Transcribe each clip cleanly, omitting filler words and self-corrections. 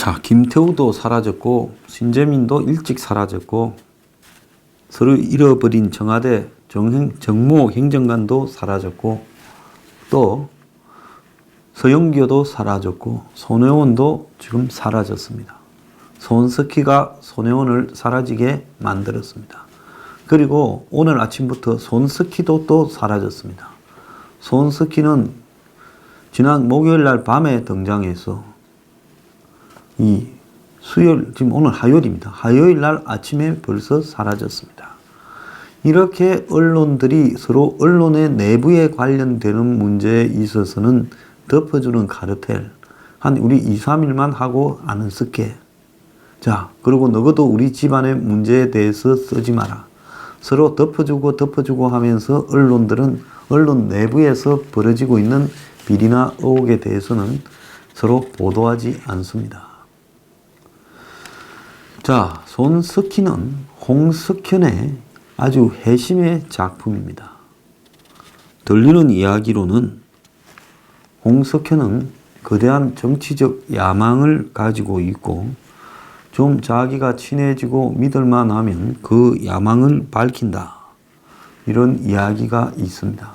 자, 김태우도 사라졌고 신재민도 일찍 사라졌고 서로 잃어버린 청와대 정모 행정관도 사라졌고 또 서영교도 사라졌고 손혜원도 지금 사라졌습니다. 손석희가 손혜원을 사라지게 만들었습니다. 그리고 오늘 아침부터 손석희도 또 사라졌습니다. 손석희는 지난 목요일 날 밤에 등장해서 이 수요일, 지금 오늘 화요일입니다. 화요일 날 아침에 벌써 사라졌습니다. 이렇게 언론들이 서로 언론의 내부에 관련되는 문제에 있어서는 덮어주는 카르텔. 한 우리 2, 3일만 하고 아는 습게. 자, 그리고 너도 우리 집안의 문제에 대해서 쓰지 마라. 서로 덮어주고 하면서 언론들은 언론 내부에서 벌어지고 있는 비리나 의혹에 대해서는 서로 보도하지 않습니다. 자, 손석희는 홍석현의 아주 회심의 작품입니다. 들리는 이야기로는 홍석현은 거대한 정치적 야망을 가지고 있고 좀 자기가 친해지고 믿을만 하면 그 야망을 밝힌다. 이런 이야기가 있습니다.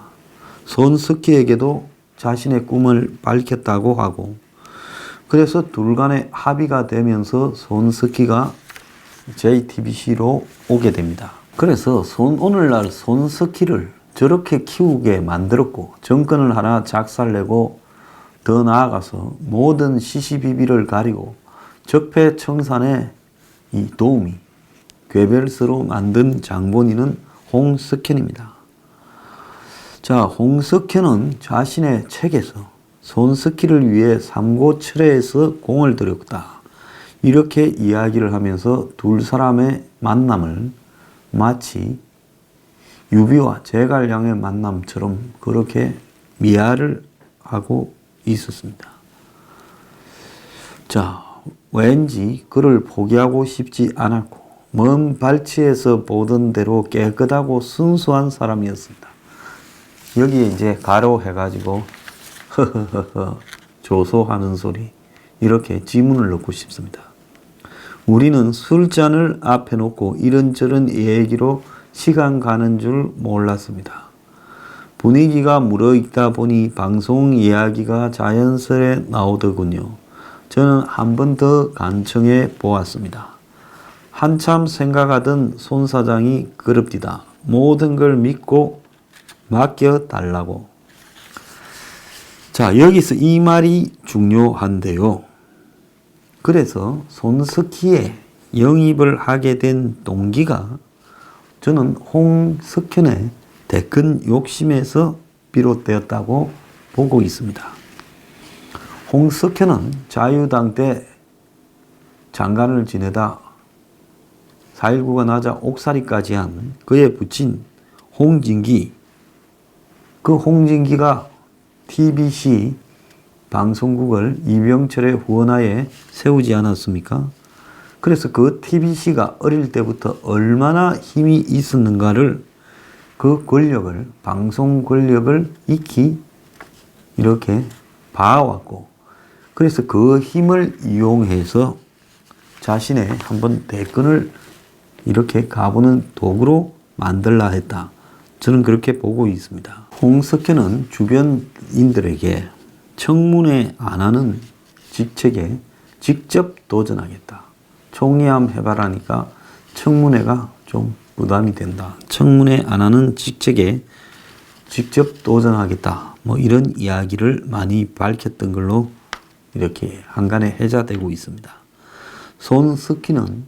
손석희에게도 자신의 꿈을 밝혔다고 하고 그래서 둘 간의 합의가 되면서 손석희가 JTBC로 오게 됩니다. 그래서 오늘날 손석희를 저렇게 키우게 만들었고 정권을 하나 작살내고 더 나아가서 모든 시시비비를 가리고 적폐청산에 이 도우미, 괴벨스로 만든 장본인은 홍석현입니다. 자, 홍석현은 자신의 책에서 손석희를 위해 삼고철회에서 공을 들였다. 이렇게 이야기를 하면서 둘 사람의 만남을 마치 유비와 제갈량의 만남처럼 그렇게 미화를 하고 있었습니다. 자, 왠지 그를 포기하고 싶지 않았고 먼 발치에서 보던 대로 깨끗하고 순수한 사람이었습니다. 여기에 이제 가로해가지고 허허허허 조소하는 소리 이렇게 지문을 넣고 싶습니다. 우리는 술잔을 앞에 놓고 이런저런 얘기로 시간 가는 줄 몰랐습니다. 분위기가 무르익다 보니 방송 이야기가 자연스레 나오더군요. 저는 한 번 더 간청해 보았습니다. 한참 생각하던 손 사장이 그럽디다. 모든 걸 믿고 맡겨달라고. 자, 여기서 이 말이 중요한데요. 그래서 손석희에 영입을 하게 된 동기가 저는 홍석현의 대큰 욕심에서 비롯되었다고 보고 있습니다. 홍석현은 자유당 때 장관을 지내다 4.19가 나자 옥살이까지 한 그의 부친 홍진기, 그 홍진기가 TBC 방송국을 이병철의 후원하에 세우지 않았습니까? 그래서 그 TBC가 어릴 때부터 얼마나 힘이 있었는가를 그 권력을, 방송 권력을 익히 이렇게 봐왔고 그래서 그 힘을 이용해서 자신의 한번 대권을 이렇게 가보는 도구로 만들라 했다. 저는 그렇게 보고 있습니다. 홍석현은 주변인들에게 청문회 안 하는 직책에 직접 도전하겠다. 총리함 해봐라니까 청문회가 좀 부담이 된다. 청문회 안 하는 직책에 직접 도전하겠다. 뭐 이런 이야기를 많이 밝혔던 걸로 이렇게 한간에 회자되고 있습니다. 손석희는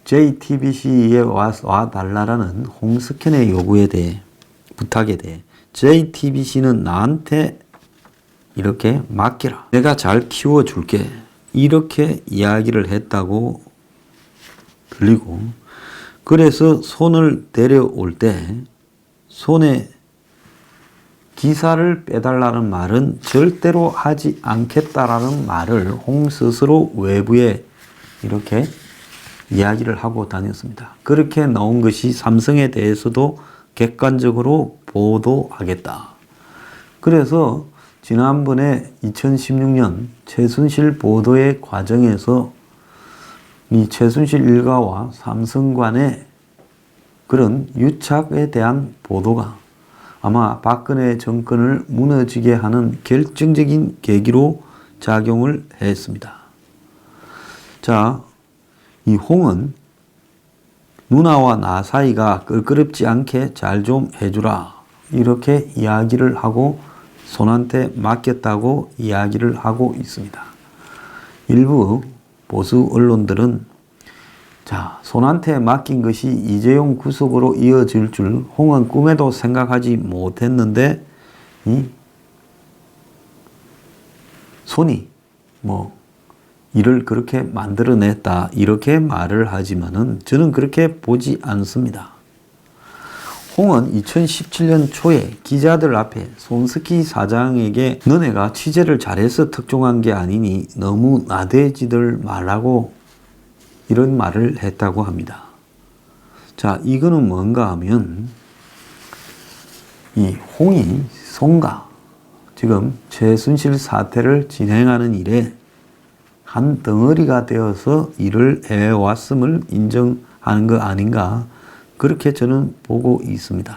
JTBC에 와달라는 홍석현의 요구에 대해 부탁에 대해 JTBC는 나한테 이렇게 맡겨라. 내가 잘 키워줄게. 이렇게 이야기를 했다고 들리고 그래서 손을 데려올 때 손에 기사를 빼달라는 말은 절대로 하지 않겠다라는 말을 홍 스스로 외부에 이렇게 이야기를 하고 다녔습니다. 그렇게 나온 것이 삼성에 대해서도 객관적으로 보도하겠다. 그래서 지난번에 2016년 최순실 보도의 과정에서 이 최순실 일가와 삼성간의 그런 유착에 대한 보도가 아마 박근혜 정권을 무너지게 하는 결정적인 계기로 작용을 했습니다. 자, 이 홍은 누나와 나 사이가 껄끄럽지 않게 잘 좀 해주라 이렇게 이야기를 하고 손한테 맡겼다고 이야기를 하고 있습니다. 일부 보수 언론들은 자, 손한테 맡긴 것이 이재용 구속으로 이어질 줄 홍은 꿈에도 생각하지 못했는데 이 손이 일을 그렇게 만들어냈다 이렇게 말을 하지만은 저는 그렇게 보지 않습니다. 홍은 2017년 초에 기자들 앞에 손석희 사장에게 너네가 취재를 잘해서 특종한 게 아니니 너무 나대지들 말라고 이런 말을 했다고 합니다. 자, 이거는 뭔가 하면 이 홍이 송가 지금 최순실 사태를 진행하는 일에 한 덩어리가 되어서 일을 해왔음을 인정하는 거 아닌가 그렇게 저는 보고 있습니다.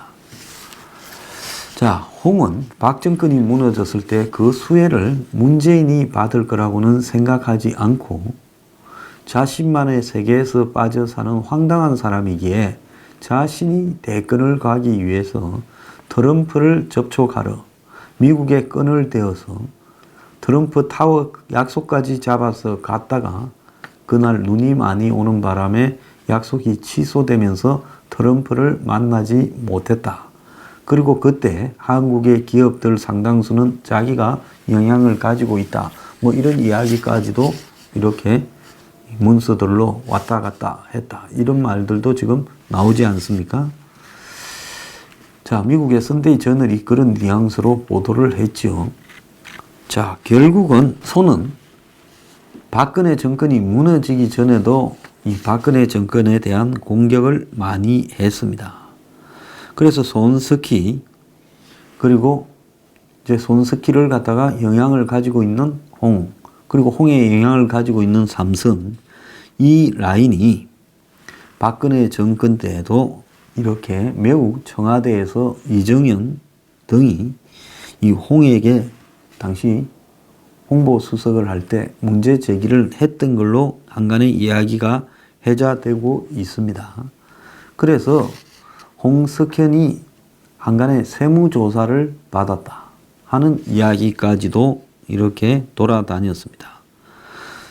자, 홍은 박 정권이 무너졌을 때 그 수혜를 문재인이 받을 거라고는 생각하지 않고 자신만의 세계에서 빠져 사는 황당한 사람이기에 자신이 대권을 가기 위해서 트럼프를 접촉하러 미국에 끈을 대어서 트럼프 타워 약속까지 잡아서 갔다가 그날 눈이 많이 오는 바람에 약속이 취소되면서 트럼프를 만나지 못했다. 그리고 그때 한국의 기업들 상당수는 자기가 영향을 가지고 있다. 이런 이야기까지도 이렇게 문서들로 왔다 갔다 했다. 이런 말들도 지금 나오지 않습니까? 자, 미국의 선데이 저널이 그런 뉘앙스로 보도를 했죠. 자, 결국은 손은 박근혜 정권이 무너지기 전에도 이 박근혜 정권에 대한 공격을 많이 했습니다. 그래서 손석희 그리고 이제 손석희를 갖다가 영향을 가지고 있는 홍 그리고 홍의 영향을 가지고 있는 삼성 이 라인이 박근혜 정권 때에도 이렇게 매우 청와대에서 이정현 등이 이 홍에게 당시 홍보수석을 할 때 문제 제기를 했던 걸로 한간의 이야기가 회자되고 있습니다. 그래서 홍석현이 한간의 세무조사를 받았다 하는 이야기까지도 이렇게 돌아다녔습니다.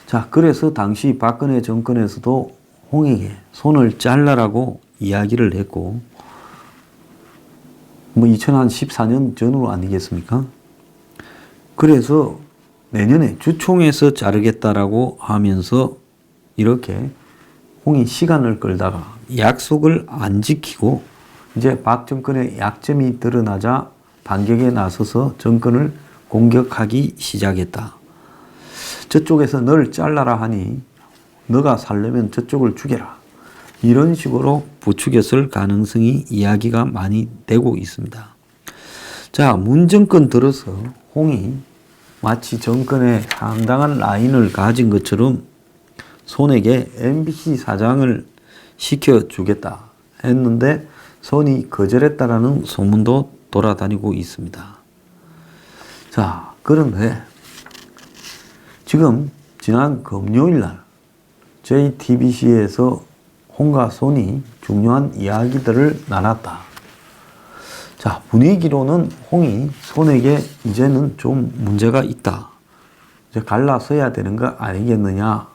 자, 그래서 당시 박근혜 정권에서도 홍에게 손을 잘라라고 이야기를 했고 2014년 전후로 아니겠습니까? 그래서 내년에 주총에서 자르겠다라고 하면서 이렇게 홍이 시간을 끌다가 약속을 안 지키고 이제 박 정권의 약점이 드러나자 반격에 나서서 정권을 공격하기 시작했다. 저쪽에서 널 잘라라 하니 너가 살려면 저쪽을 죽여라. 이런 식으로 부추겼을 가능성이 이야기가 많이 되고 있습니다. 자, 문 정권 들어서 홍이 마치 정권의 상당한 라인을 가진 것처럼 손에게 MBC 사장을 시켜주겠다 했는데 손이 거절했다라는 소문도 돌아다니고 있습니다. 자, 그런데 지금 지난 금요일 날 JTBC에서 홍과 손이 중요한 이야기들을 나눴다. 자, 분위기로는 홍이 손에게 이제는 좀 문제가 있다. 이제 갈라서야 되는 거 아니겠느냐.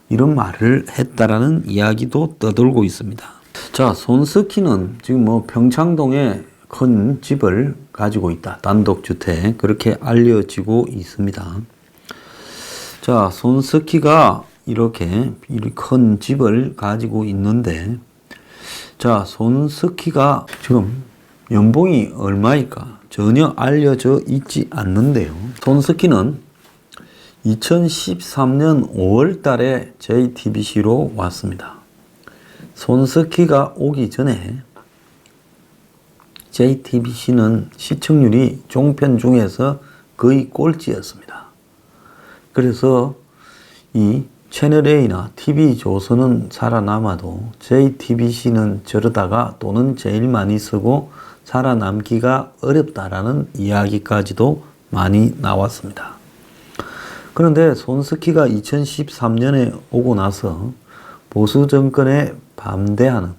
이런 말을 했다라는 이야기도 떠돌고 있습니다. 자, 손석희는 지금 평창동에 큰 집을 가지고 있다. 단독주택. 그렇게 알려지고 있습니다. 자, 손석희가 이렇게 큰 집을 가지고 있는데, 자, 손석희가 지금 연봉이 얼마일까? 전혀 알려져 있지 않는데요. 손석희는 2013년 5월 달에 JTBC로 왔습니다. 손석희가 오기 전에 JTBC는 시청률이 종편 중에서 거의 꼴찌였습니다. 그래서 이 채널A나 TV조선은 살아남아도 JTBC는 저러다가 돈은 제일 많이 쓰고 살아남기가 어렵다라는 이야기까지도 많이 나왔습니다. 그런데 손석희가 2013년에 오고 나서 보수 정권에 반대하는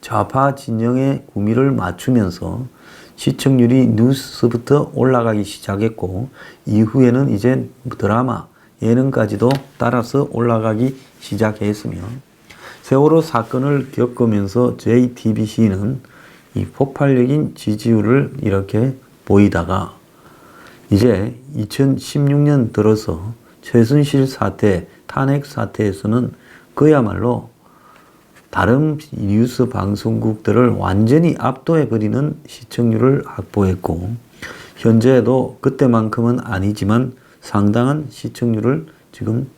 좌파 진영의 구미를 맞추면서 시청률이 뉴스부터 올라가기 시작했고, 이후에는 이제 드라마, 예능까지도 따라서 올라가기 시작했으며, 세월호 사건을 겪으면서 JTBC는 이 폭발적인 지지율을 이렇게 보이다가 이제 2016년 들어서 최순실 사태, 탄핵 사태에서는 그야말로 다른 뉴스 방송국들을 완전히 압도해버리는 시청률을 확보했고, 현재도 그때만큼은 아니지만 상당한 시청률을 지금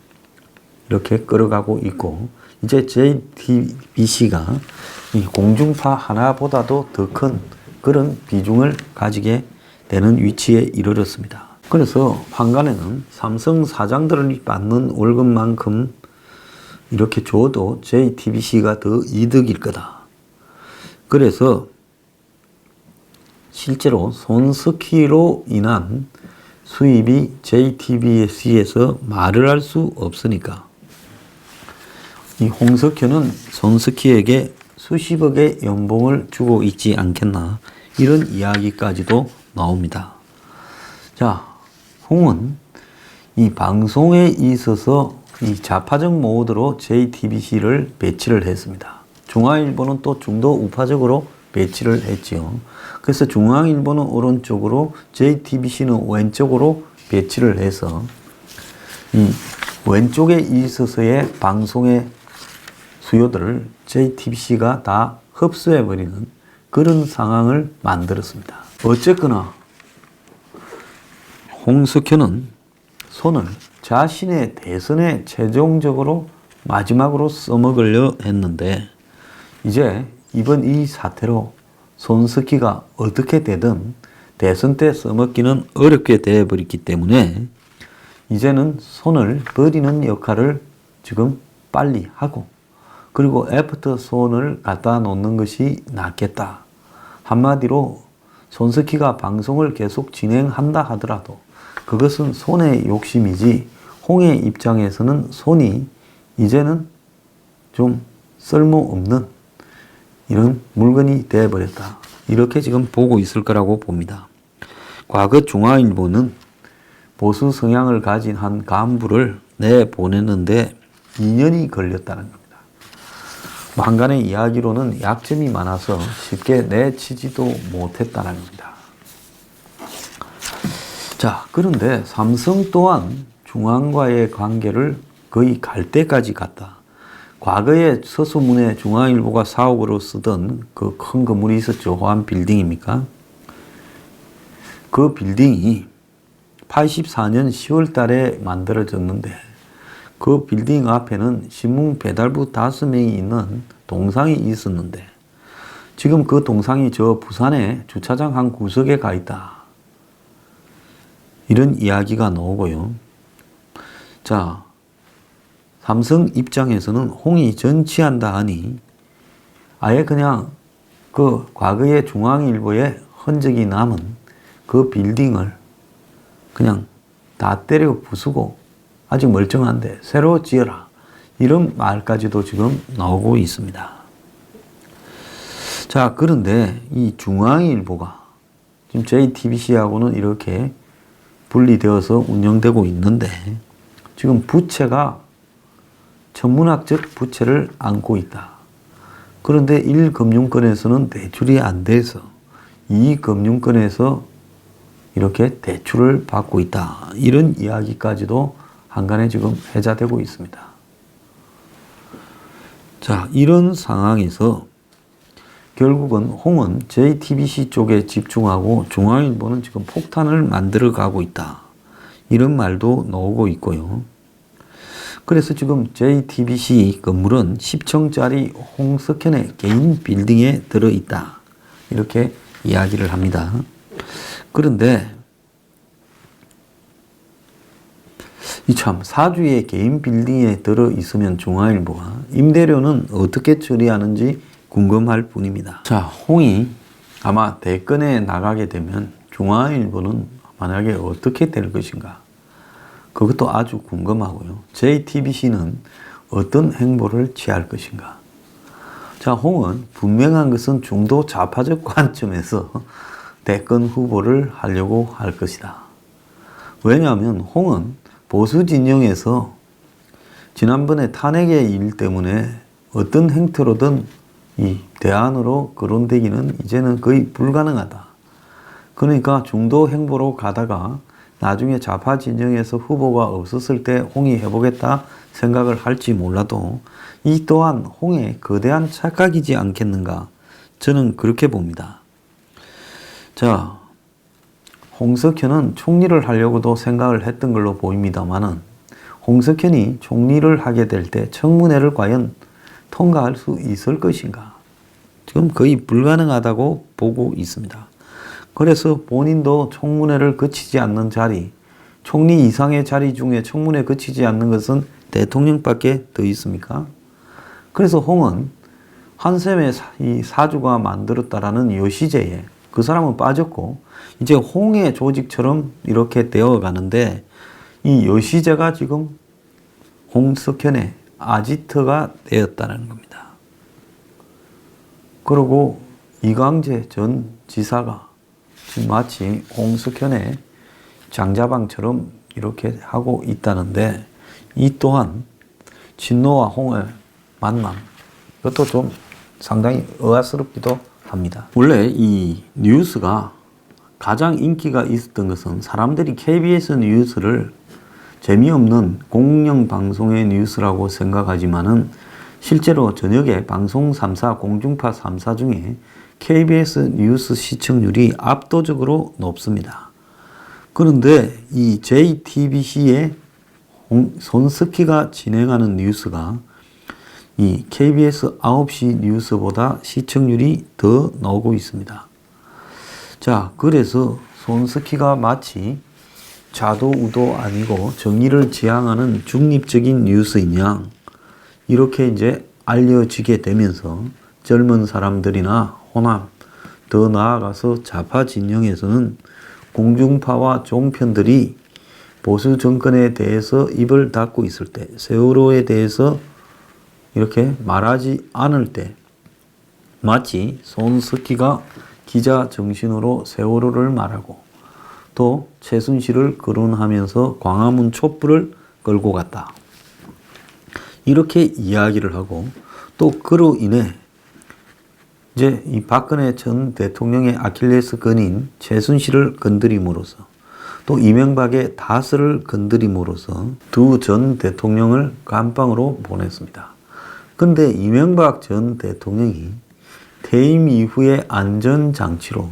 이렇게 끌어가고 있고, 이제 JTBC가 이 공중파 하나보다도 더 큰 그런 비중을 가지게 되는 위치에 이르렀습니다. 그래서 한간에는 삼성 사장들을 받는 월급만큼 이렇게 줘도 JTBC가 더 이득일 거다. 그래서 실제로 손석희로 인한 수입이 JTBC에서 말을 할 수 없으니까 이 홍석현은 손석희에게 수십억의 연봉을 주고 있지 않겠나, 이런 이야기까지도 나옵니다. 자, 홍은 이 방송에 있어서 이 좌파적 모드로 JTBC를 배치를 했습니다. 중앙일보는 또 중도 우파적으로 배치를 했지요. 그래서 중앙일보는 오른쪽으로, JTBC는 왼쪽으로 배치를 해서 이 왼쪽에 있어서의 방송의 수요들을 JTBC가 다 흡수해버리는 그런 상황을 만들었습니다. 어쨌거나 홍석현은 손을 자신의 대선에 최종적으로 마지막으로 써먹으려 했는데, 이제 이번 이 사태로 손석희가 어떻게 되든 대선 때 써먹기는 어렵게 되어버렸기 때문에 이제는 손을 버리는 역할을 지금 빨리 하고, 그리고 애프터 손을 갖다 놓는 것이 낫겠다. 한마디로 손석희가 방송을 계속 진행한다 하더라도 그것은 손의 욕심이지, 홍의 입장에서는 손이 이제는 좀 쓸모없는 이런 물건이 되어버렸다. 이렇게 지금 보고 있을 거라고 봅니다. 과거 중앙일보는 보수 성향을 가진 한 간부를 내보냈는데 2년이 걸렸다는 겁니다. 한간의 이야기로는 약점이 많아서 쉽게 내치지도 못했다는 겁니다. 자, 그런데 삼성 또한 중앙과의 관계를 거의 갈 때까지 갔다. 과거에 서소문에 중앙일보가 사옥으로 쓰던 그 큰 건물이 있었죠. 호암 빌딩입니까? 그 빌딩이 84년 10월 달에 만들어졌는데, 그 빌딩 앞에는 신문 배달부 5명이 있는 동상이 있었는데, 지금 그 동상이 저 부산의 주차장 한 구석에 가 있다. 이런 이야기가 나오고요. 자, 삼성 입장에서는 홍이 정치한다 하니 아예 그냥 그 과거의 중앙일보의 흔적이 남은 그 빌딩을 그냥 다 때려 부수고 아직 멀쩡한데 새로 지어라, 이런 말까지도 지금 나오고 있습니다. 자, 그런데 이 중앙일보가 지금 JTBC하고는 이렇게 분리되어서 운영되고 있는데, 지금 부채가 천문학적 부채를 안고 있다. 그런데 1금융권에서는 대출이 안 돼서 2금융권에서 이렇게 대출을 받고 있다. 이런 이야기까지도 한간에 지금 회자되고 있습니다. 자, 이런 상황에서 결국은 홍은 JTBC 쪽에 집중하고 중앙일보는 지금 폭탄을 만들어 가고 있다. 이런 말도 나오고 있고요. 그래서 지금 JTBC 건물은 10층짜리 홍석현의 개인 빌딩에 들어있다. 이렇게 이야기를 합니다. 그런데 이참 사주의 개인 빌딩에 들어 있으면 중앙일보가 임대료는 어떻게 처리하는지 궁금할 뿐입니다. 자, 홍이 아마 대권에 나가게 되면 중앙일보는 만약에 어떻게 될 것인가? 그것도 아주 궁금하고요. JTBC는 어떤 행보를 취할 것인가? 자, 홍은 분명한 것은 중도 좌파적 관점에서 대권 후보를 하려고 할 것이다. 왜냐하면 홍은 보수 진영에서 지난번에 탄핵의 일 때문에 어떤 행태로든 이 대안으로 거론되기는 이제는 거의 불가능하다. 그러니까 중도 행보로 가다가 나중에 좌파 진영에서 후보가 없었을 때 홍이 해보겠다 생각을 할지 몰라도 이 또한 홍의 거대한 착각이지 않겠는가, 저는 그렇게 봅니다. 자, 홍석현은 총리를 하려고도 생각을 했던 걸로 보입니다만은 홍석현이 총리를 하게 될 때 청문회를 과연 통과할 수 있을 것인가? 지금 거의 불가능하다고 보고 있습니다. 그래서 본인도 청문회를 거치지 않는 자리, 총리 이상의 자리 중에 청문회 거치지 않는 것은 대통령밖에 더 있습니까? 그래서 홍은 한샘의 이 사주가 만들었다라는 여시제에 그 사람은 빠졌고 이제 홍의 조직처럼 이렇게 되어 가는데 이 여시제가 지금 홍석현의 아지트가 되었다는 겁니다. 그리고 이광재 전 지사가 지금 마치 홍석현의 장자방처럼 이렇게 하고 있다는데 이 또한 진노와 홍의 만남, 이것도 좀 상당히 의아스럽기도 합니다. 원래 이 뉴스가 가장 인기가 있었던 것은 사람들이 KBS 뉴스를 재미없는 공영방송의 뉴스라고 생각하지만은 실제로 저녁에 방송 3사, 공중파 3사 중에 KBS 뉴스 시청률이 압도적으로 높습니다. 그런데 이 JTBC의 손석희가 진행하는 뉴스가 이 KBS 9시 뉴스보다 시청률이 더 나오고 있습니다. 자, 그래서 손석희가 마치 좌도우도 아니고 정의를 지향하는 중립적인 뉴스인 양 이렇게 이제 알려지게 되면서 젊은 사람들이나 호남, 더 나아가서 좌파 진영에서는 공중파와 종편들이 보수 정권에 대해서 입을 닫고 있을 때, 세월호에 대해서 이렇게 말하지 않을 때 마치 손석희가 기자 정신으로 세월호를 말하고 또 최순실을 거론하면서 광화문 촛불을 끌고 갔다. 이렇게 이야기를 하고 또 그로 인해 이제 이 박근혜 전 대통령의 아킬레스건인 최순실을 건드림으로써 또 이명박의 다스를 건드림으로써 두 전 대통령을 감방으로 보냈습니다. 근데 이명박 전 대통령이 퇴임 이후의 안전장치로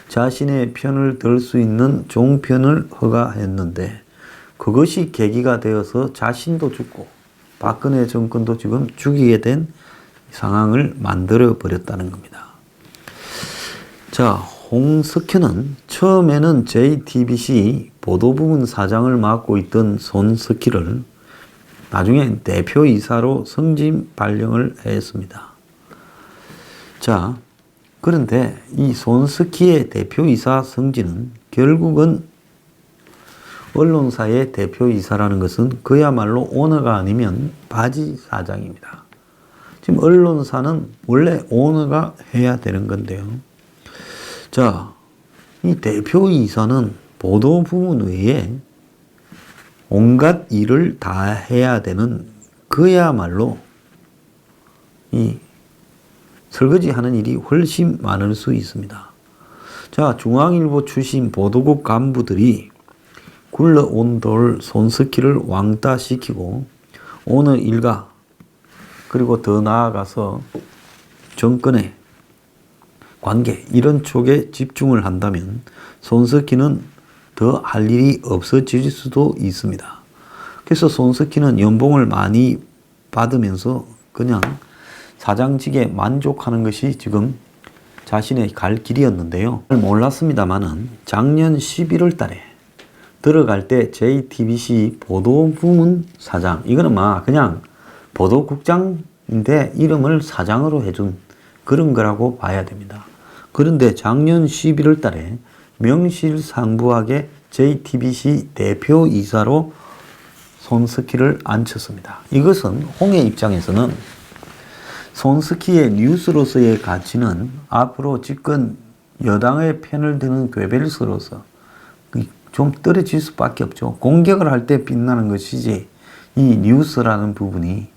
자신의 편을 들 수 있는 종편을 허가했는데 그것이 계기가 되어서 자신도 죽고 박근혜 정권도 지금 죽이게 된 상황을 만들어 버렸다는 겁니다. 자, 홍석현은 처음에는 JTBC 보도부문 사장을 맡고 있던 손석희를 나중에 대표이사로 승진 발령을 했습니다. 자, 그런데 이 손석희의 대표이사 승진은 결국은 언론사의 대표이사라는 것은 그야말로 오너가 아니면 바지 사장입니다. 지금 언론사는 원래 오너가 해야 되는 건데요. 자, 이 대표이사는 보도부문 외에 온갖 일을 다 해야 되는 그야말로 이 설거지 하는 일이 훨씬 많을 수 있습니다. 자, 중앙일보 출신 보도국 간부들이 굴러온 돌 손석희를 왕따시키고 오늘 일가 그리고 더 나아가서 정권의 관계 이런 쪽에 집중을 한다면 손석희는 더 할 일이 없어질 수도 있습니다. 그래서 손석희는 연봉을 많이 받으면서 그냥 사장직에 만족하는 것이 지금 자신의 갈 길이었는데요. 몰랐습니다만은 작년 11월 달에 들어갈 때 JTBC 보도부문 사장, 이거는 그냥 보도국장인데 이름을 사장으로 해준 그런 거라고 봐야 됩니다. 그런데 작년 11월 달에 명실상부하게 JTBC 대표이사로 손석희를 앉혔습니다. 이것은 홍의 입장에서는 손석희의 뉴스로서의 가치는 앞으로 집권 여당의 편을 드는 괴벨스로서 좀 떨어질 수밖에 없죠. 공격을 할 때 빛나는 것이지 이 뉴스라는 부분이,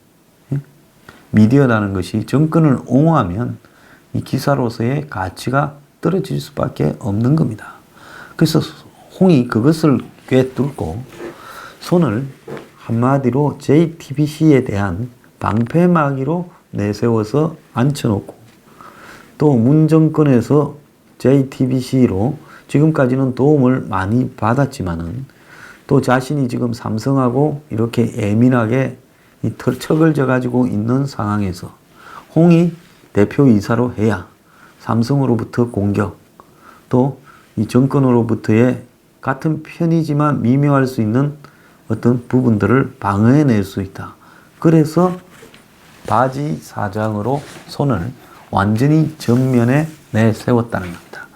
미디어라는 것이 정권을 옹호하면 이 기사로서의 가치가 떨어질 수밖에 없는 겁니다. 그래서 홍이 그것을 꿰뚫고 손을 한마디로 JTBC에 대한 방패막이로 내세워서 앉혀놓고, 또 문정권에서 JTBC로 지금까지는 도움을 많이 받았지만은 또 자신이 지금 삼성하고 이렇게 예민하게 이 척을 져가지고 있는 상황에서 홍이 대표이사로 해야 삼성으로부터 공격, 또 이 정권으로부터의 같은 편이지만 미묘할 수 있는 어떤 부분들을 방어해낼 수 있다. 그래서 바지 사장으로 손을 완전히 전면에 내세웠다는 겁니다.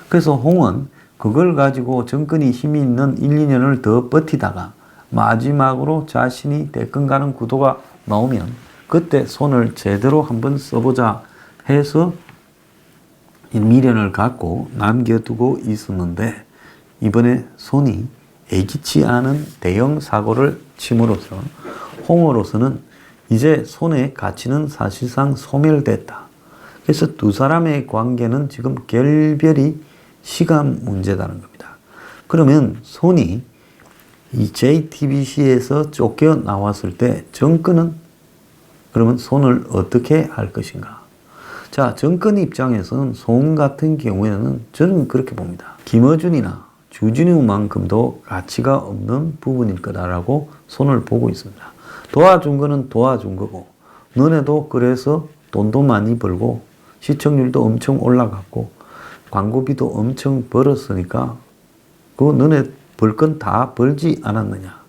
그래서 홍은 그걸 가지고 정권이 힘이 있는 1, 2년을 더 버티다가 마지막으로 자신이 대권 가는 구도가 나오면 그때 손을 제대로 한번 써보자 해서 미련을 갖고 남겨두고 있었는데, 이번에 손이 예기치 않은 대형 사고를 침으로써 홍으로서는 이제 손의 가치는 사실상 소멸됐다. 그래서 두 사람의 관계는 지금 결별이 시간 문제라는 겁니다. 그러면 손이 이 JTBC에서 쫓겨나왔을 때 정권은 그러면 손을 어떻게 할 것인가? 자, 정권 입장에서는 손 같은 경우에는 저는 그렇게 봅니다. 김어준이나 주진우만큼도 가치가 없는 부분일 거다라고 손을 보고 있습니다. 도와준 거는 도와준 거고, 너네도 그래서 돈도 많이 벌고 시청률도 엄청 올라갔고 광고비도 엄청 벌었으니까 그 너네 벌 건 다 벌지 않았느냐.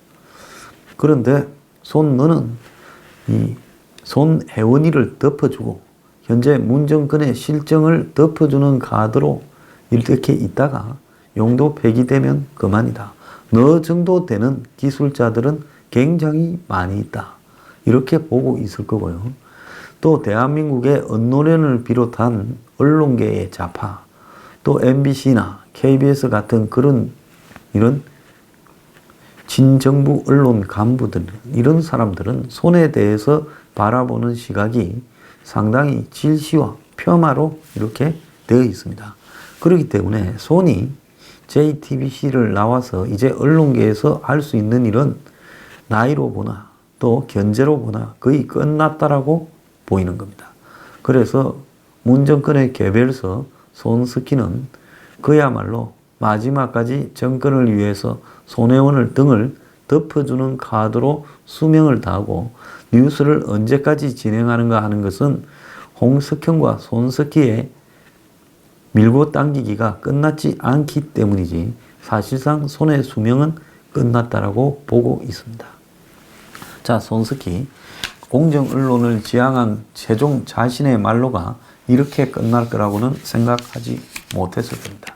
그런데 너는 이 손혜원이를 덮어주고 현재 문정권의 실정을 덮어주는 카드로 이렇게 있다가 용도 폐기되면 그만이다. 너 정도 되는 기술자들은 굉장히 많이 있다. 이렇게 보고 있을 거고요. 또 대한민국의 언론연을 비롯한 언론계의 좌파, 또 MBC나 KBS 같은 이런 진정부 언론 간부들, 이런 사람들은 손에 대해서 바라보는 시각이 상당히 질시와 폄하로 이렇게 되어 있습니다. 그렇기 때문에 손이 JTBC를 나와서 이제 언론계에서 할 수 있는 일은 나이로 보나 또 견제로 보나 거의 끝났다라고 보이는 겁니다. 그래서 문정권의 개별서 손석희는 그야말로 마지막까지 정권을 위해서 손혜원을 등을 덮어주는 카드로 수명을 다하고 뉴스를 언제까지 진행하는가 하는 것은 홍석현과 손석희의 밀고 당기기가 끝났지 않기 때문이지 사실상 손의 수명은 끝났다라고 보고 있습니다. 자, 손석희, 공정 언론을 지향한 최종 자신의 말로가 이렇게 끝날 거라고는 생각하지 못했을 겁니다.